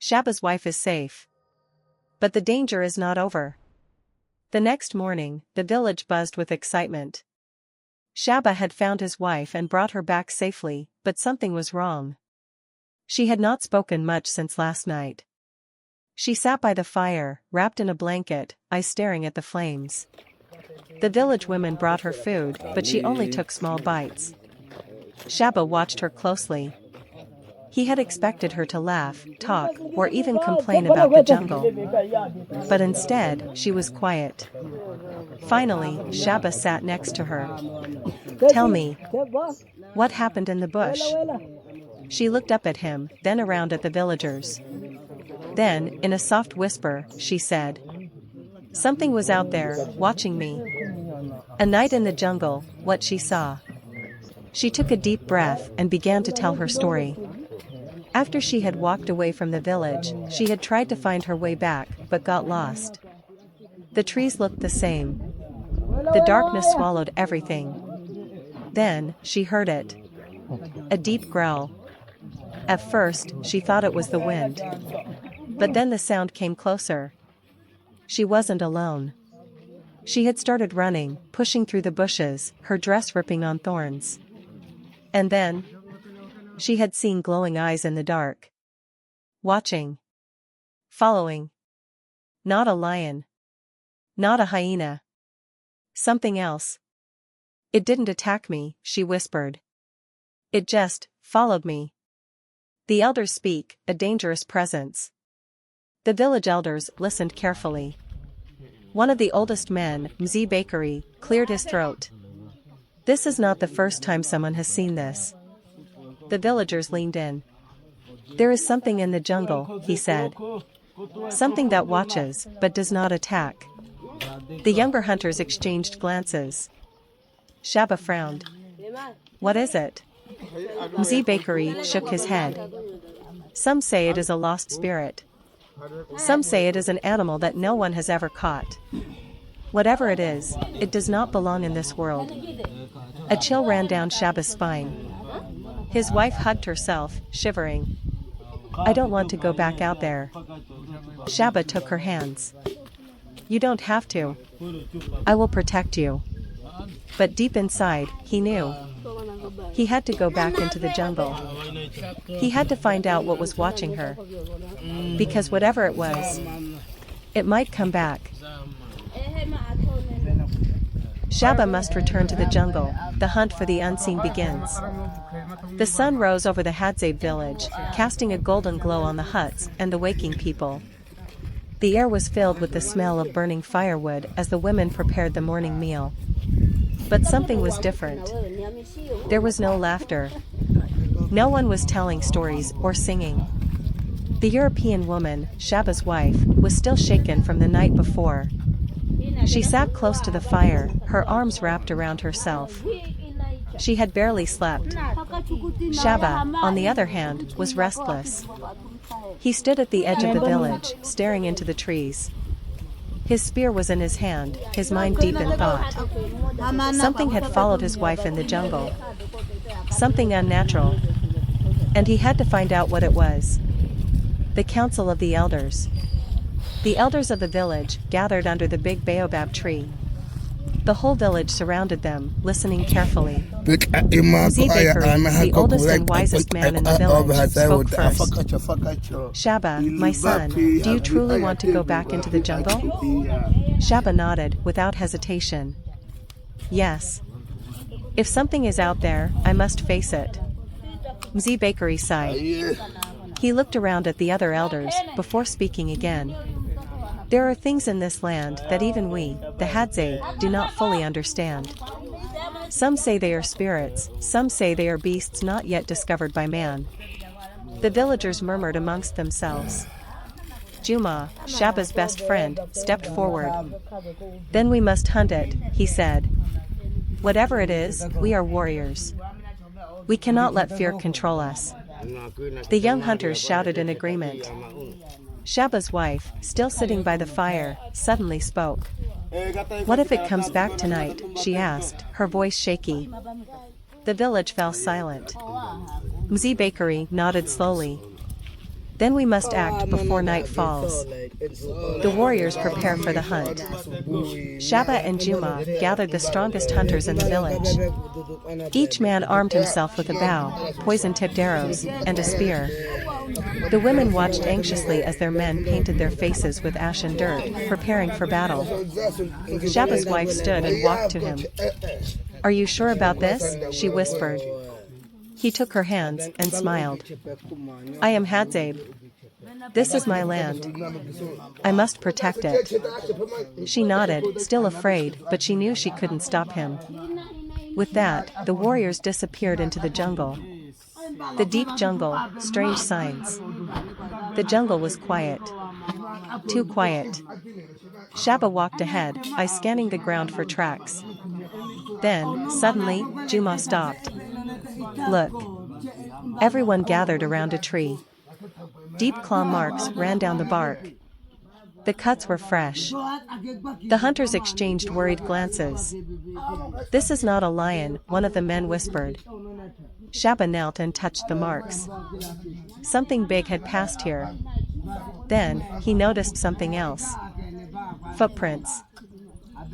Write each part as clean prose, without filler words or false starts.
Shabba's wife is safe. But the danger is not over. The next morning, the village buzzed with excitement. Shabba had found his wife and brought her back safely, but something was wrong. She had not spoken much since last night. She sat by the fire, wrapped in a blanket, eyes staring at the flames. The village women brought her food, but she only took small bites. Shabba watched her closely. He had expected her to laugh, talk, or even complain about the jungle. But instead, she was quiet. Finally, Shabba sat next to her. "Tell me, what happened in the bush?" She looked up at him, then around at the villagers. Then, in a soft whisper, she said, "Something was out there, watching me. A night in the jungle, what she saw." She took a deep breath and began to tell her story. After she had walked away from the village, she had tried to find her way back, but got lost. The trees looked the same. The darkness swallowed everything. Then, she heard it. A deep growl. At first, she thought it was the wind. But then the sound came closer. She wasn't alone. She had started running, pushing through the bushes, her dress ripping on thorns. And then, she had seen glowing eyes in the dark. Watching. Following. Not a lion. Not a hyena. Something else. "It didn't attack me," she whispered. "It just followed me." The elders speak, a dangerous presence. The village elders listened carefully. One of the oldest men, Mzee Bakery, cleared his throat. "This is not the first time someone has seen this." The villagers leaned in. "There is something in the jungle," he said. "Something that watches, but does not attack." The younger hunters exchanged glances. Shabba frowned. "What is it?" Mzee Bakery shook his head. "Some say it is a lost spirit. Some say it is an animal that no one has ever caught. Whatever it is, it does not belong in this world." A chill ran down Shabba's spine. His wife hugged herself, shivering. "I don't want to go back out there." Shabba took her hands. "You don't have to. I will protect you." But deep inside, he knew. He had to go back into the jungle. He had to find out what was watching her. Because whatever it was, it might come back. Shabba must return to the jungle. The hunt for the unseen begins. The sun rose over the Hadzabe village, casting a golden glow on the huts and the waking people. The air was filled with the smell of burning firewood as the women prepared the morning meal. But something was different. There was no laughter. No one was telling stories or singing. The European woman, Shabba's wife, was still shaken from the night before. She sat close to the fire, her arms wrapped around herself. She had barely slept. Shabba, on the other hand, was restless. He stood at the edge of the village, staring into the trees. His spear was in his hand, his mind deep in thought. Something had followed his wife in the jungle. Something unnatural. And he had to find out what it was. The Council of the Elders. The elders of the village gathered under the big baobab tree. The whole village surrounded them, listening carefully. Mzee Bakery, the oldest and wisest man in the village, spoke first. "Shabba, my son, do you truly want to go back into the jungle?" Shabba nodded, without hesitation. "Yes. If something is out there, I must face it." Mzee Bakery sighed. He looked around at the other elders, before speaking again. "There are things in this land that even we, the Hadzabe, do not fully understand. Some say they are spirits, some say they are beasts not yet discovered by man." The villagers murmured amongst themselves. Juma, Shabba's best friend, stepped forward. "Then we must hunt it," he said. "Whatever it is, we are warriors. We cannot let fear control us." The young hunters shouted in agreement. Shabba's wife, still sitting by the fire, suddenly spoke. "What if it comes back tonight?" she asked, her voice shaky. The village fell silent. Mzee Bakery nodded slowly. Then we must act before night falls. The warriors prepare for the hunt. Shabba and Juma gathered the strongest hunters in the village. Each man armed himself with a bow, poison-tipped arrows, and a spear. The women watched anxiously as their men painted their faces with ash and dirt, preparing for battle. Shabba's wife stood and walked to him. "Are you sure about this?" she whispered. He took her hands and smiled. "I am Hadzabe. This is my land. I must protect it." She nodded, still afraid, but she knew she couldn't stop him. With that, the warriors disappeared into the jungle. The deep jungle, strange signs. The jungle was quiet. Too quiet. Shabba walked ahead, eyes scanning the ground for tracks. Then, suddenly, Juma stopped. "Look." Everyone gathered around a tree. Deep claw marks ran down the bark. The cuts were fresh. The hunters exchanged worried glances. "This is not a lion," one of the men whispered. Shabba knelt and touched the marks. Something big had passed here. Then, he noticed something else. Footprints.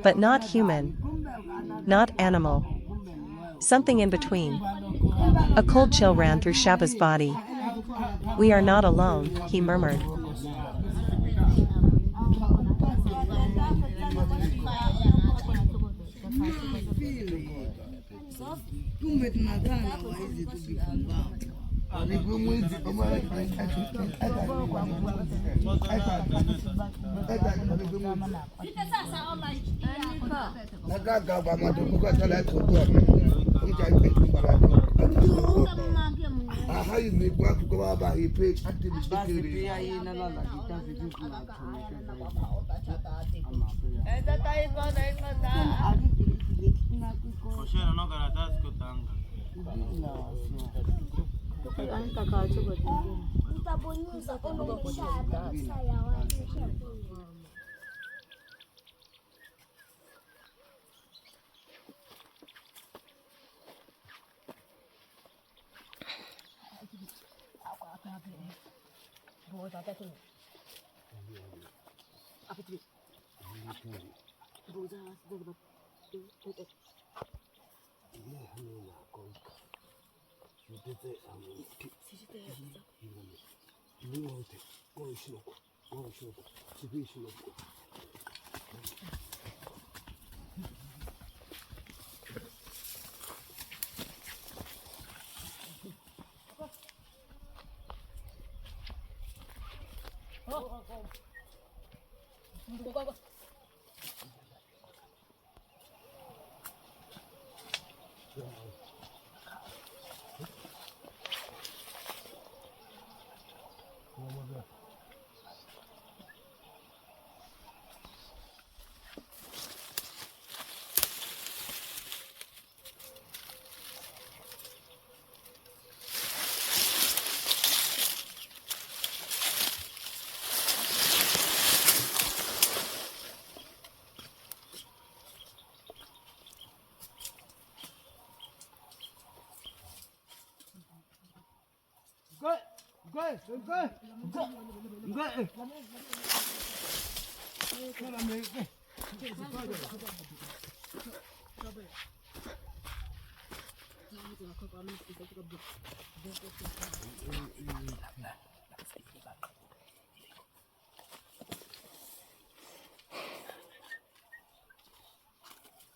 But not human. Not animal. Something in between. A cold chill ran through Shabba's body. "We are not alone," he murmured.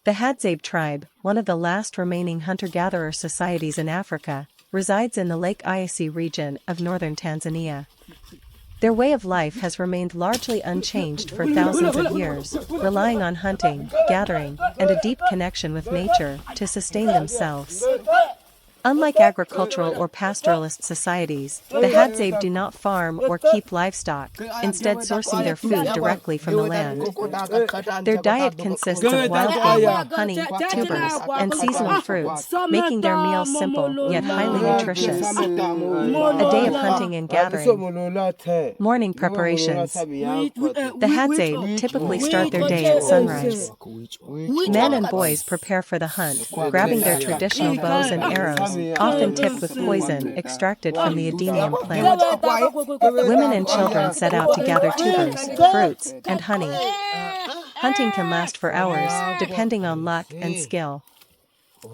The Hadzabe tribe, one of the last remaining hunter-gatherer societies in Africa, resides in the Lake Eyasi region of northern Tanzania. Their way of life has remained largely unchanged for thousands of years, relying on hunting, gathering, and a deep connection with nature to sustain themselves. Unlike agricultural or pastoralist societies, the Hadzabe do not farm or keep livestock, instead sourcing their food directly from the land. Their diet consists of wild game, honey, tubers, and seasonal fruits, making their meals simple yet highly nutritious. A day of hunting and gathering. Morning preparations. The Hadzabe typically start their day at sunrise. Men and boys prepare for the hunt, grabbing their traditional bows and arrows, often tipped with poison extracted from the Adenium plant. Women and children set out to gather tubers, fruits, and honey. Hunting can last for hours, depending on luck and skill.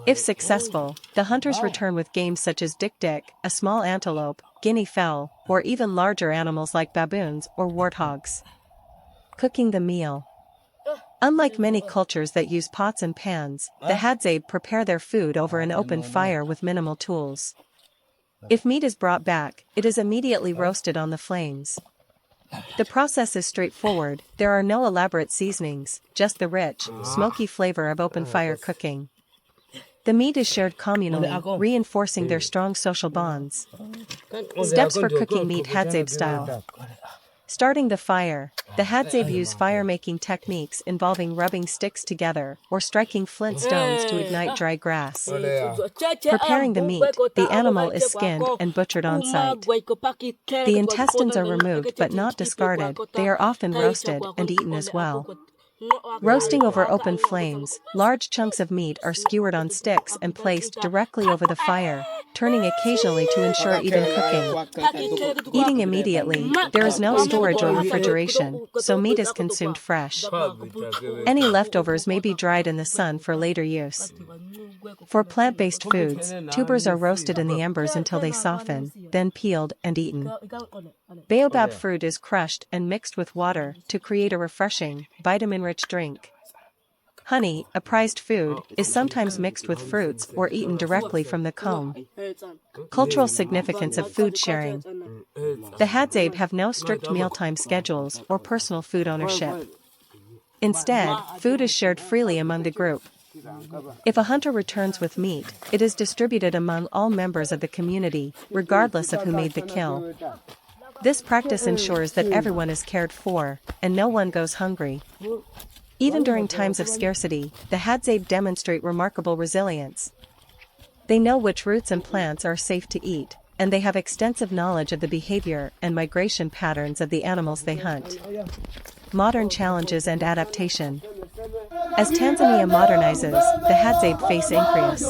If successful, the hunters return with game such as dik-dik, a small antelope, guinea fowl, or even larger animals like baboons or warthogs. Cooking the meal. Unlike many cultures that use pots and pans, the Hadzabe prepare their food over an open fire with minimal tools. If meat is brought back, it is immediately roasted on the flames. The process is straightforward, there are no elaborate seasonings, just the rich, smoky flavor of open fire cooking. The meat is shared communally, reinforcing their strong social bonds. Steps for cooking meat Hadzabe style. Starting the fire, the Hadzabe use fire-making techniques involving rubbing sticks together or striking flint stones to ignite dry grass. Preparing the meat, the animal is skinned and butchered on site. The intestines are removed but not discarded, they are often roasted and eaten as well. Roasting over open flames, large chunks of meat are skewered on sticks and placed directly over the fire, turning occasionally to ensure even cooking. Eating immediately, there is no storage or refrigeration, so meat is consumed fresh. Any leftovers may be dried in the sun for later use. For plant-based foods, tubers are roasted in the embers until they soften, then peeled and eaten. Baobab fruit is crushed and mixed with water to create a refreshing, vitamin-rich drink. Honey, a prized food, is sometimes mixed with fruits or eaten directly from the comb. Cultural significance of food sharing. The Hadzabe have no strict mealtime schedules or personal food ownership. Instead, food is shared freely among the group. If a hunter returns with meat, it is distributed among all members of the community, regardless of who made the kill. This practice ensures that everyone is cared for, and no one goes hungry. Even during times of scarcity, the Hadzabe demonstrate remarkable resilience. They know which roots and plants are safe to eat, and they have extensive knowledge of the behavior and migration patterns of the animals they hunt. Modern challenges and adaptation. As Tanzania modernizes, the Hadzabe face increase.